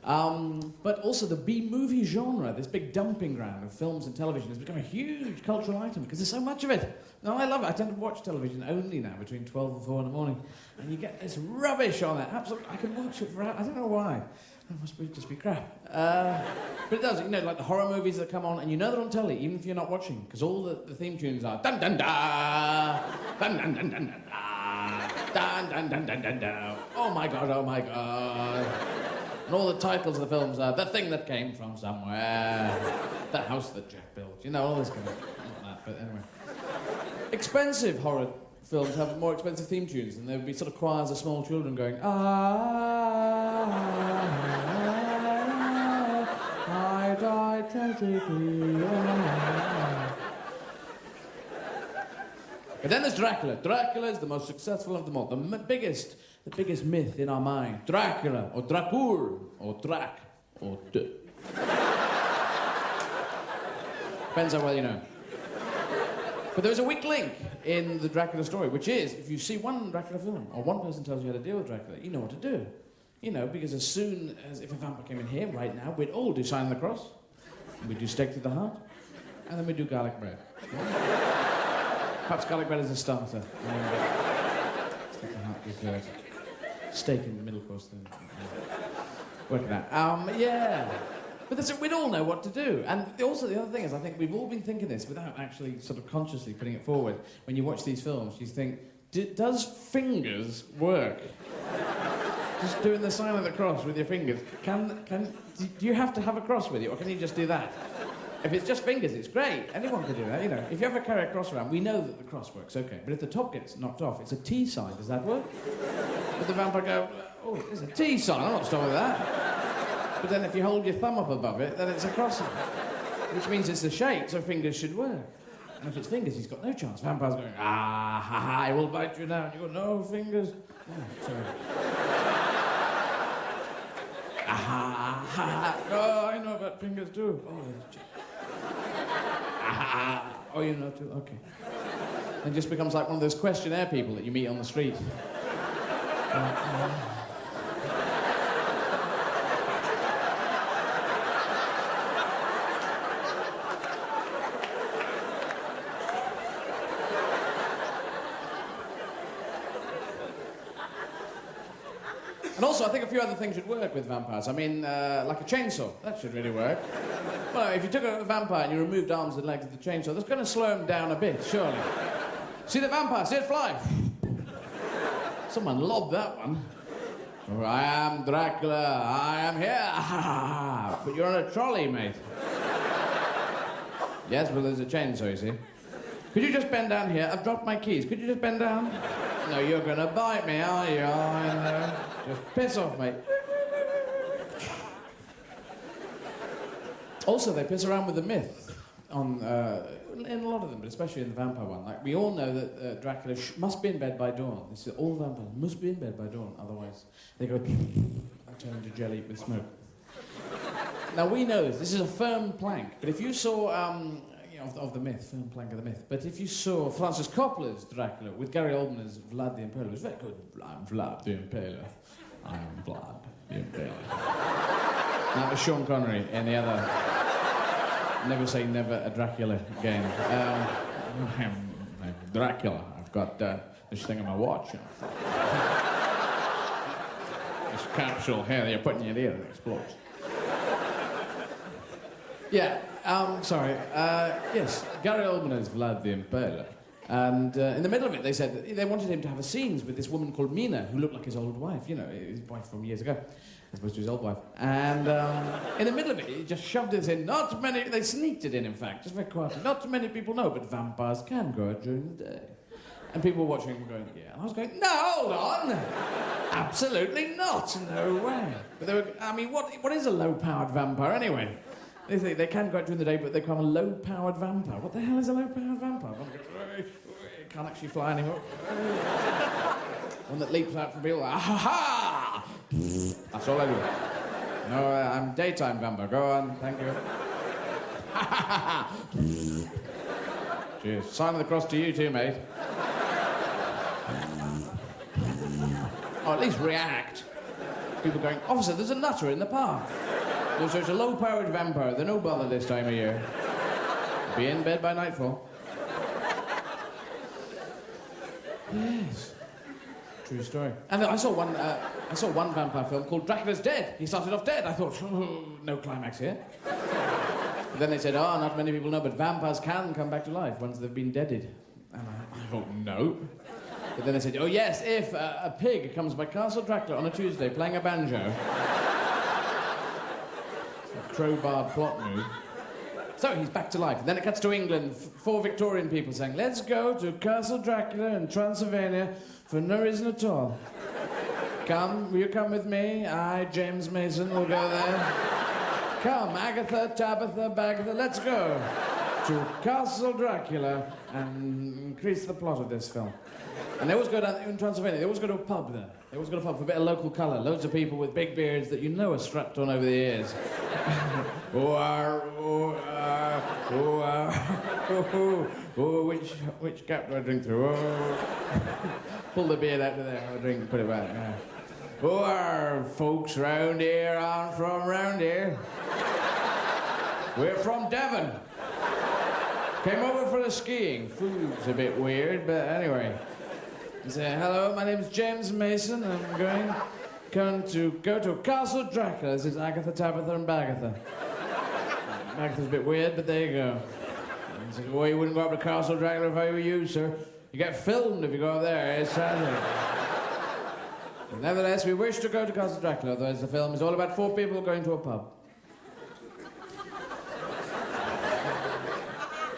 But also the B-movie genre, this big dumping ground of films and television, has become a huge cultural item because there's so much of it. No, I love it. I tend to watch television only now between 12 and 4 in the morning, and you get this rubbish on it. Absolutely, I can watch it for hours. I don't know why. It must just be crap. But it does, you know, like the horror movies that come on, and you know they're on telly, even if you're not watching, because all the theme tunes are dun dun da, dun dun dun dun dun da, dun dun dun dun dun dun. Oh my god, oh my god. And all the titles of the films are The Thing That Came From Somewhere, The House That Jack Built, you know, all this kind of not that, but anyway. Expensive horror films have more expensive theme tunes, and there would be sort of choirs of small children going, I died tragically. But then there's Dracula. Dracula is the most successful of them all. The biggest myth in our mind. Dracula, or Dracul, or Drac, or D. Depends how well you know. But there's a weak link in the Dracula story, which is, if you see one Dracula film, or one person tells you how to deal with Dracula, you know what to do. You know, because as soon as, if a vampire came in here right now, we'd all do sign of the cross, and we'd do stake to the heart, and then we'd do garlic bread. Perhaps garlic bread is a starter. Stake to the heart dessert. Steak in the middle course then. Work it out. Yeah. But that's it, we'd all know what to do. And also the other thing is, I think we've all been thinking this without actually sort of consciously putting it forward. When you watch these films, you think, does fingers work? Just doing the sign of the cross with your fingers. Do you have to have a cross with you, or can you just do that? If it's just fingers, it's great. Anyone can do that, you know. If you ever carry a cross around, we know that the cross works, okay. But if the top gets knocked off, it's a T sign. Does that work? Would the vampire go, oh, it's a T sign, I'm not stopping with that. But then if you hold your thumb up above it, then it's a cross, which means it's the shape, so fingers should work. And if it's fingers, he's got no chance. Vampire's going, I will bite you now. And you go, no fingers. Oh, sorry. Oh, I know about fingers too. Oh, you know too. Okay. It just becomes like one of those questionnaire people that you meet on the street. And also, I think a few other things should work with vampires. I mean, like a chainsaw. That should really work. Well, if you took a vampire and you removed arms and legs of the chainsaw, that's going to slow him down a bit, surely. See the vampire, see it fly. Someone lobbed that one. Oh, I am Dracula, I am here. But you're on a trolley, mate. Yes, well, there's a chainsaw, you see. Could you just bend down here? I've dropped my keys. Could you just bend down? No, you're going to bite me, are you? Oh, I know. Just piss off, mate. Also, they piss around with the myth on, in a lot of them, but especially in the vampire one. Like, we all know that Dracula must be in bed by dawn. They say all vampires must be in bed by dawn, otherwise they go and turn into jelly with smoke. Now, we know this. This is a firm plank, but if you saw, of the myth, firm plank of the myth, but if you saw Francis Coppola's Dracula with Gary Oldman as Vlad the Impaler, it was very good. I'm Vlad the Impaler. I am Vlad the Impaler. That was Sean Connery in the other Never Say Never a Dracula game. I'm Dracula. I've got this thing on my watch. This capsule here that you put in your ear that explodes. Yeah, sorry. Yes, Gary Oldman is Vlad the Impaler. And in the middle of it, they said that they wanted him to have scenes with this woman called Mina, who looked like his old wife, you know, his wife from years ago, as opposed to his old wife. And in the middle of it, he just shoved this in. Not many, they sneaked it in fact, just very quietly. Not many people know, but vampires can go out during the day. And people were watching him going, yeah. And I was going, no, hold on. Absolutely not. No way. But they were, I mean, what is a low-powered vampire anyway? They think they can go out during the day, but they become a low-powered vampire. What the hell is a low-powered vampire? Can't actually fly anymore. One that leaps out from people, ah-ha-ha! That's all I do. No, I'm daytime vampire. Go on, thank you. Ha-ha-ha! Cheers. Sign of the cross to you too, mate. Or at least react. People going, officer, there's a nutter in the park. There's a low-powered vampire. They're no bother this time of year. Be in bed by nightfall. Yes. True story. And I saw one vampire film called Dracula's Dead. He started off dead. I thought, no climax here. But then they said, not many people know, but vampires can come back to life once they've been deaded. And I thought, no. But then they said, yes, if a pig comes by Castle Dracula on a Tuesday playing a banjo. It's a crowbar plot move. So he's back to life. And then it cuts to England, 4 Victorian people saying, let's go to Castle Dracula in Transylvania for no reason at all. Will you come with me? I, James Mason, will go there. Come, Agatha, Tabitha, Bagatha, let's go to Castle Dracula and increase the plot of this film. And they always go down in Transylvania, they always go to a pub there. They always go to a pub for a bit of local colour. Loads of people with big beards that you know are strapped on over the ears. Which cap do I drink through? Pull the beard out of there, I'll drink and put it back. Folks round here aren't from round here. We're from Devon. Came over for the skiing. Food's a bit weird, but anyway. He said, hello, my name's James Mason. I'm going to go to Castle Dracula. This is Agatha, Tabitha, and Bagatha. Bagatha's a bit weird, but there you go. He said, well, you wouldn't go up to Castle Dracula if I were you, sir. You get filmed if you go up there. It's tragic. Nevertheless, we wish to go to Castle Dracula, otherwise the film is all about 4 people going to a pub.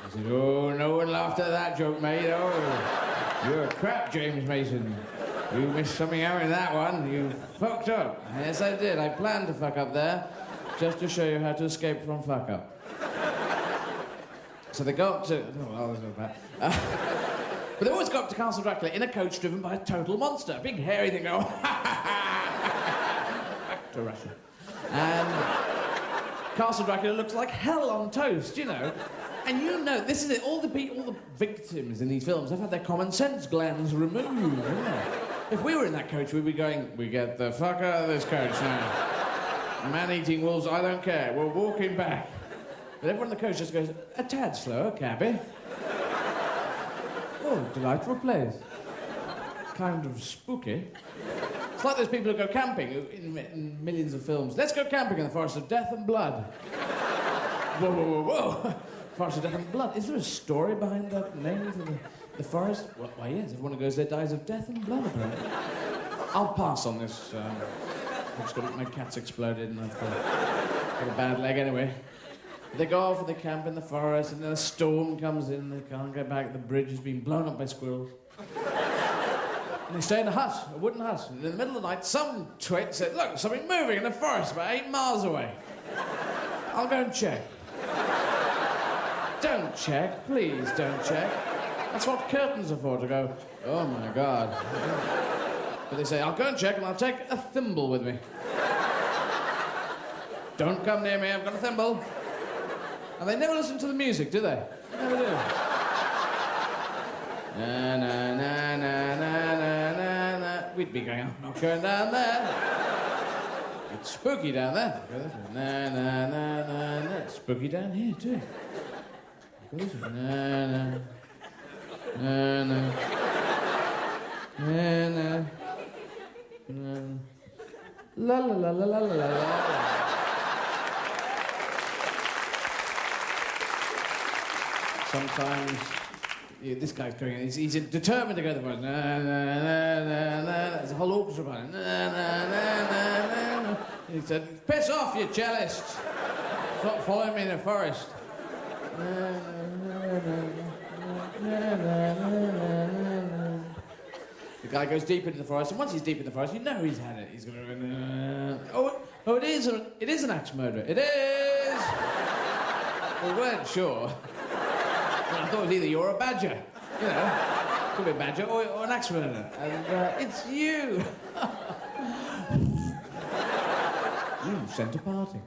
I said, no one laughed at that joke, mate. You're a crap, James Mason. You missed something out in that one. You fucked up. Yes, I did. I planned to fuck up there, just to show you how to escape from fuck up. So they go up to... but they always go up to Castle Dracula in a coach driven by a total monster. A big hairy thing going... Back to Russia. And Castle Dracula looks like hell on toast, you know. And you know, this is it, all the victims in these films have had their common sense glands removed, yeah. If we were in that coach, we'd be going, we get the fuck out of this coach now. Man-eating wolves, I don't care, we're walking back. But everyone in the coach just goes, a tad slower, cabby. Oh, delightful place. Kind of spooky. It's like those people who go camping in millions of films. Let's go camping in the forest of death and blood. Whoa, whoa, whoa, whoa. Forest of Death and Blood. Is there a story behind that name for the forest? Well, why, yes. Everyone who goes there dies of death and blood, apparently. I'll pass on this. I've just got my cat's exploded and I've got a bad leg anyway. They go off and they camp in the forest and then a storm comes in and they can't get back. The bridge has been blown up by squirrels. And they stay in a hut, a wooden hut. And in the middle of the night, some twit said, look, something moving in the forest about 8 miles away. I'll go and check. Don't check, please don't check. That's what curtains are for, to go, oh my God. But they say, I'll go and check and I'll take a thimble with me. Don't come near me, I've got a thimble. And they never listen to the music, do they? Never do. Na na na na na na na na. We'd be going, I'm not going down there. It's spooky down there. Na na na na na. It's spooky down here too. Na na na na na na la la la la la la la. Sometimes this guy's going. He's determined to go to the forest. Na na na na na. There's a whole orchestra behind him. Na na na na na. He said, "Piss off, you cellist! Stop following me in the forest." The guy goes deep into the forest, and once he's deep in the forest, you know he's had it. He's going to go, it is an axe murderer. It is! We weren't sure. I thought it was either you or a badger. You know, could be a badger or an axe murderer. And it's you! You sent a party.